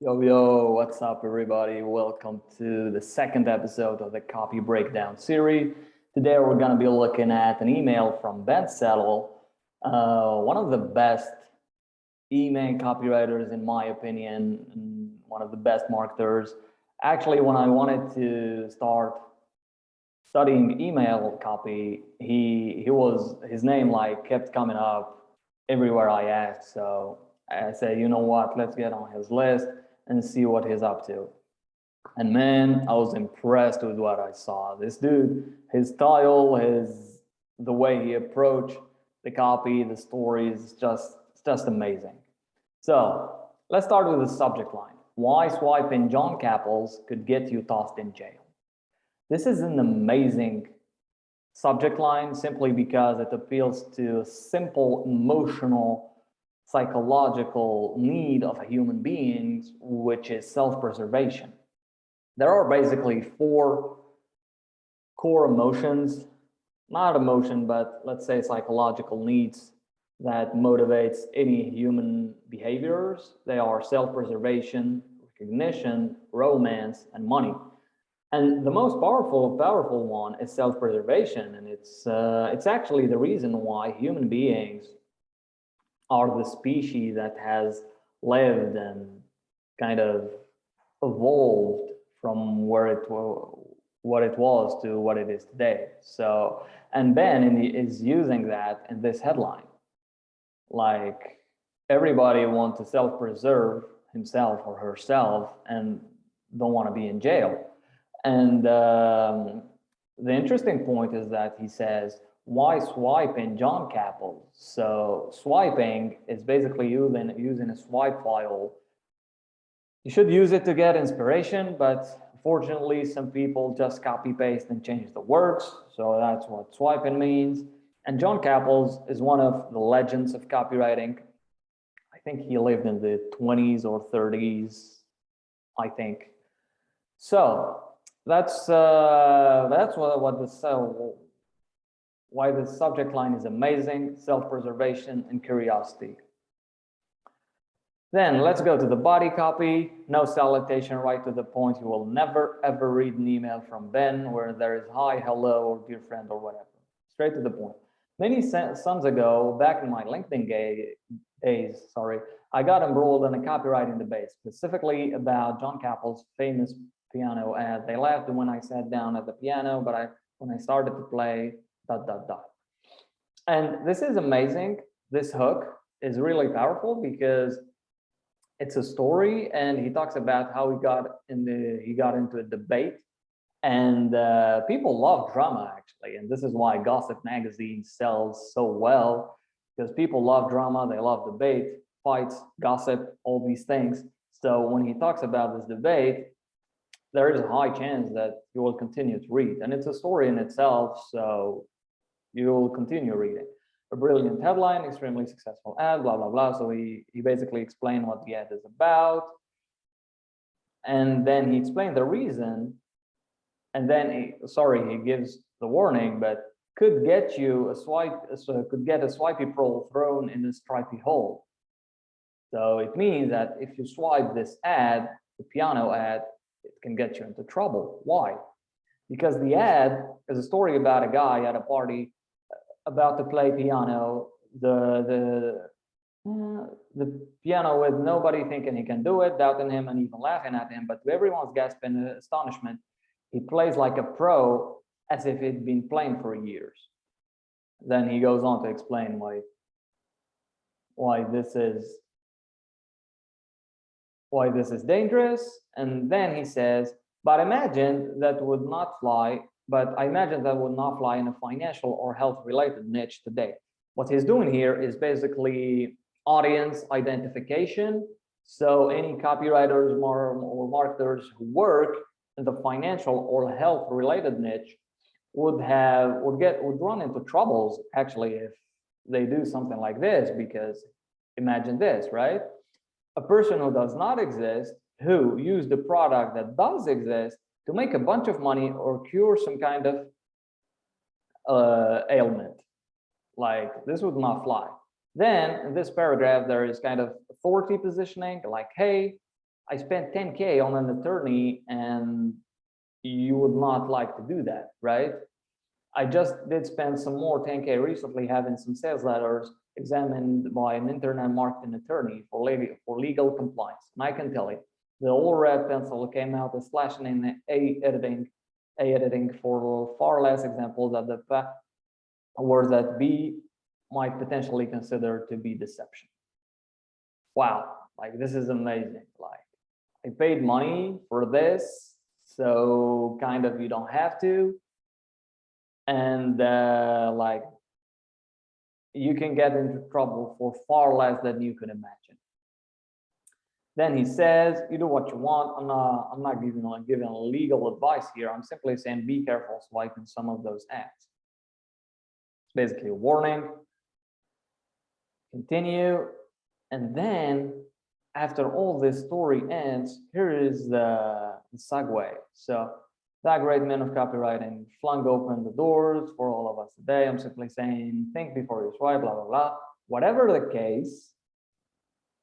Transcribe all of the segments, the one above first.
Yo, yo, what's up, everybody? Welcome to the second episode of the Copy Breakdown series. Today, we're going to be looking at an email from Ben Settle, one of the best email copywriters, in my opinion, and one of the best marketers. Actually, when I wanted to start studying email copy, his name like kept coming up everywhere I asked. So I said, you know what, let's get on his list and see what he's up to. And man, I was impressed with what I saw. This dude, his style, the way he approached the copy, the stories, it's just amazing. So let's start with the subject line. Why swiping John Caples could get you tossed in jail. This is an amazing subject line simply because it appeals to a simple emotional psychological need of human beings, which is self-preservation. There are basically four core emotions, not emotion, but let's say psychological needs that motivates any human behaviors. They are self-preservation, recognition, romance, and money. And the most powerful one is self-preservation, and it's actually the reason why human beings are the species that has lived and kind of evolved from what it was to what it is today. So, and Ben is using that in this headline, like everybody wants to self-preserve himself or herself and don't want to be in jail. And the interesting point is that he says, why swiping John Caples? So swiping is basically using a swipe file. You should use it to get inspiration, but unfortunately, some people just copy paste and change the words. So that's what swiping means. And John Caples is one of the legends of copywriting. I think he lived in the 20s or 30s, I think. So that's why the subject line is amazing: self-preservation and curiosity. Then let's go to the body copy. No salutation, right to the point. You will never ever read an email from Ben where there is hi, hello, or dear friend, or whatever. Straight to the point. Many suns ago, back in my LinkedIn days, I got embroiled in a copywriting debate, specifically about John Caples' famous piano ad. They laughed when I sat down at the piano, but when I started to play, ... And this is amazing. This hook is really powerful because it's a story, and he talks about how he got into a debate, and people love drama actually, and this is why Gossip magazine sells so well, because people love drama, they love debate, fights, gossip, all these things. So when he talks about this debate, there is a high chance that you will continue to read, and it's a story in itself, so you will continue reading. A brilliant headline, extremely successful ad, blah, blah, blah. So he basically explained what the ad is about, and then he explained the reason, and then he gives the warning, but could get you could get a swipey pearl thrown in a stripy hole. So it means that if you swipe this ad, the piano ad, it can get you into trouble. Why? Because the ad is a story about a guy at a party about to play piano, the piano with nobody thinking he can do it, doubting him and even laughing at him, but to everyone's gasp and astonishment, he plays like a pro as if he'd been playing for years. Then he goes on to explain why this is dangerous, and then he says, but I imagine that would not fly in a financial or health-related niche today. What he's doing here is basically audience identification. So any copywriters or marketers who work in the financial or health-related niche would run into troubles actually if they do something like this, because imagine this, right? A person who does not exist, who used the product that does exist to make a bunch of money or cure some kind of ailment. Like, this would not fly. Then in this paragraph, there is kind of authority positioning, like, hey, I spent 10K on an attorney and you would not like to do that, right? I just did spend some more 10K recently having some sales letters examined by an internet marketing attorney for legal compliance. And I can tell you, the old red pencil came out as slashing in A editing for far less examples at the words that B might potentially consider to be deception. Wow, like this is amazing. Like I paid money for this, so kind of you don't have to. And like you can get into trouble for far less than you can imagine. Then he says, you do what you want. I'm not giving legal advice here. I'm simply saying be careful swiping some of those ads. It's basically a warning. Continue. And then after all this story ends, here is the segue. So that great man of copywriting flung open the doors for all of us today. I'm simply saying, think before you swipe, blah, blah, blah. Whatever the case,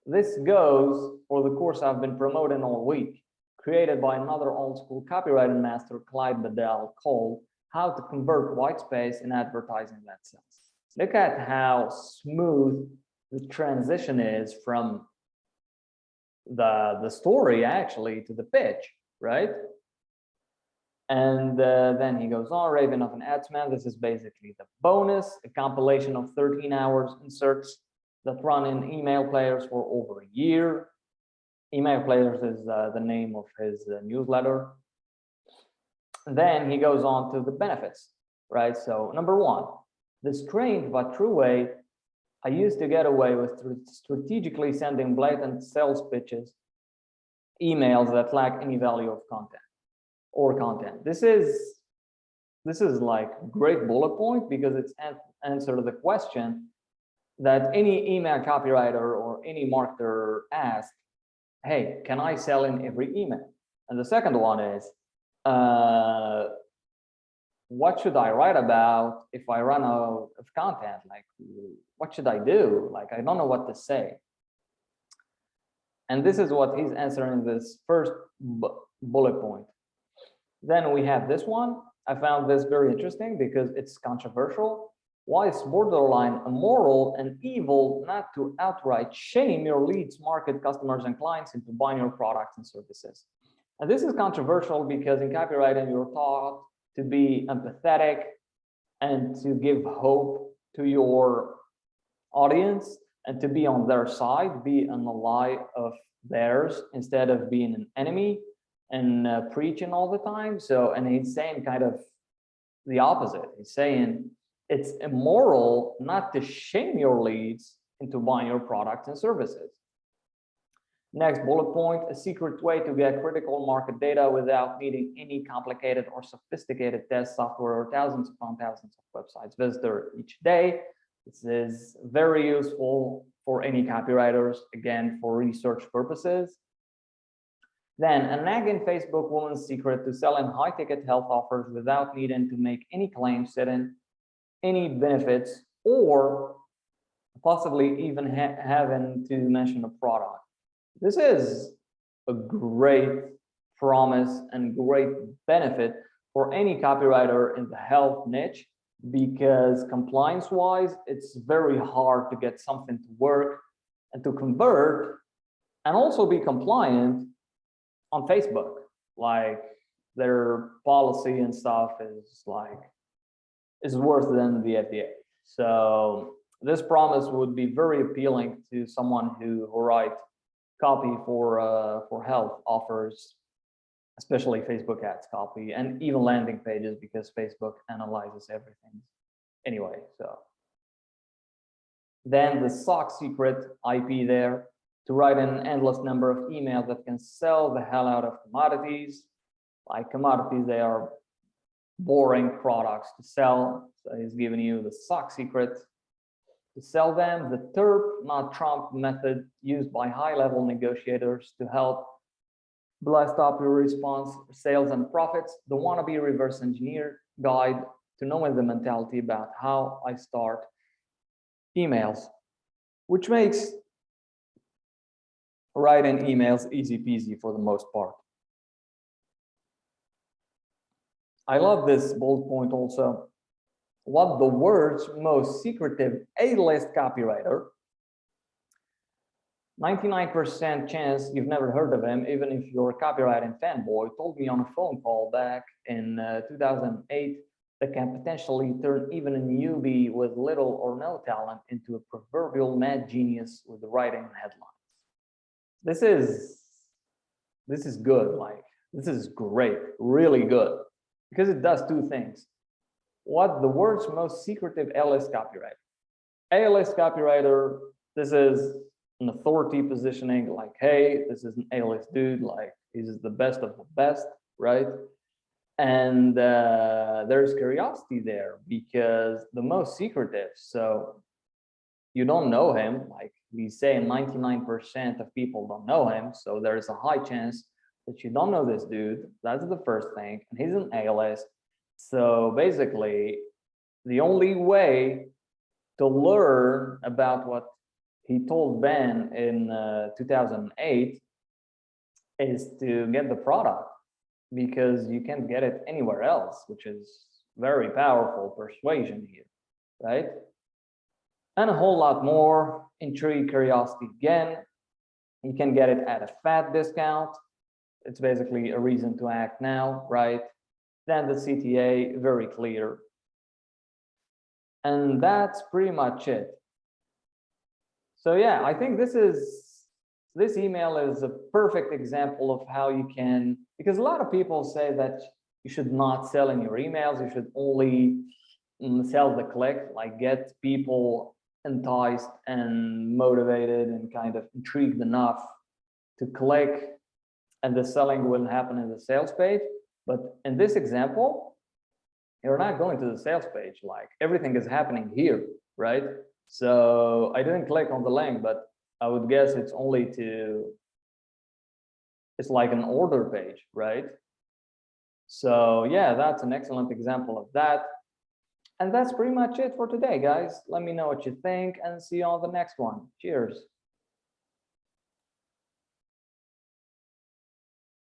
this goes for the course I've been promoting all week, created by another old school copywriting master, Clyde Bedell, called How to Convert White Space in Advertising That Sells. Look at how smooth the transition is from the story actually to the pitch, right? And then he goes on, raving of an adsman. This is basically the bonus, a compilation of 13 hours inserts that run in email players for over a year. Email players is the name of his newsletter. And then he goes on to the benefits, right? So number one, the strange but true way I used to get away with strategically sending blatant sales pitches, emails that lack any value of content. This is like great bullet point because it's answer the question that any email copywriter or any marketer asks, hey, can I sell in every email? And the second one is, what should I write about if I run out of content? Like, what should I do? Like, I don't know what to say. And this is what he's answering this first bullet point. Then we have this one. I found this very interesting because it's controversial. Why is borderline immoral and evil not to outright shame your leads, market, customers, and clients into buying your products and services? And this is controversial because in copywriting, you're taught to be empathetic and to give hope to your audience and to be on their side, be an ally of theirs instead of being an enemy and preaching all the time. So, and he's saying kind of the opposite. He's saying it's immoral not to shame your leads into buying your products and services. Next bullet point, a secret way to get critical market data without needing any complicated or sophisticated test software or thousands upon thousands of websites visitor each day. This is very useful for any copywriters, again, for research purposes. Then a nagging Facebook woman's secret to selling high-ticket health offers without needing to make any claims, setting any benefits, or possibly even having to mention a product. This is a great promise and great benefit for any copywriter in the health niche, because compliance-wise, it's very hard to get something to work and to convert and also be compliant on Facebook. Like their policy and stuff is worse than the FDA. So this promise would be very appealing to someone who writes copy for health offers, especially Facebook ads copy and even landing pages, because Facebook analyzes everything anyway. So then the sock secret IP there, to write an endless number of emails that can sell the hell out of commodities. Like commodities, they are boring products to sell. So he's giving you the sock secret to sell them, the TERP, not Trump method used by high-level negotiators to help blast up your response, sales, and profits, the wannabe reverse engineer guide to knowing the mentality about how I start emails, which makes Writing emails, easy peasy for the most part. I love this bold point also. What the world's most secretive A-list copywriter, 99% chance you've never heard of him, even if you're a copywriting fanboy, told me on a phone call back in 2008 that can potentially turn even a newbie with little or no talent into a proverbial mad genius with writing headlines. This is good, like, this is great, really good, because it does two things. What the world's most secretive A-list copywriter. A-list copywriter, this is an authority positioning, like, hey, this is an A-list dude, like, he's the best of the best, right? And there's curiosity there because the most secretive, so you don't know him, like we say 99% of people don't know him, so there's a high chance that you don't know this dude. That's the first thing, and he's an A-list. So basically, the only way to learn about what he told Ben in 2008 is to get the product, because you can't get it anywhere else, which is very powerful persuasion here, right? And a whole lot more. Intrigue, curiosity again. You can get it at a fat discount. It's basically a reason to act now, right? Then the CTA, very clear. And that's pretty much it. So yeah, I think this email is a perfect example of how you can, because a lot of people say that you should not sell in your emails, you should only sell the click, like get people enticed and motivated and kind of intrigued enough to click, and the selling will happen in the sales page. But in this example, you're not going to the sales page, like everything is happening here, right? So I didn't click on the link, but I would guess it's only it's like an order page, right? So yeah, that's an excellent example of that. And that's pretty much it for today, guys. Let me know what you think and see you on the next one. Cheers.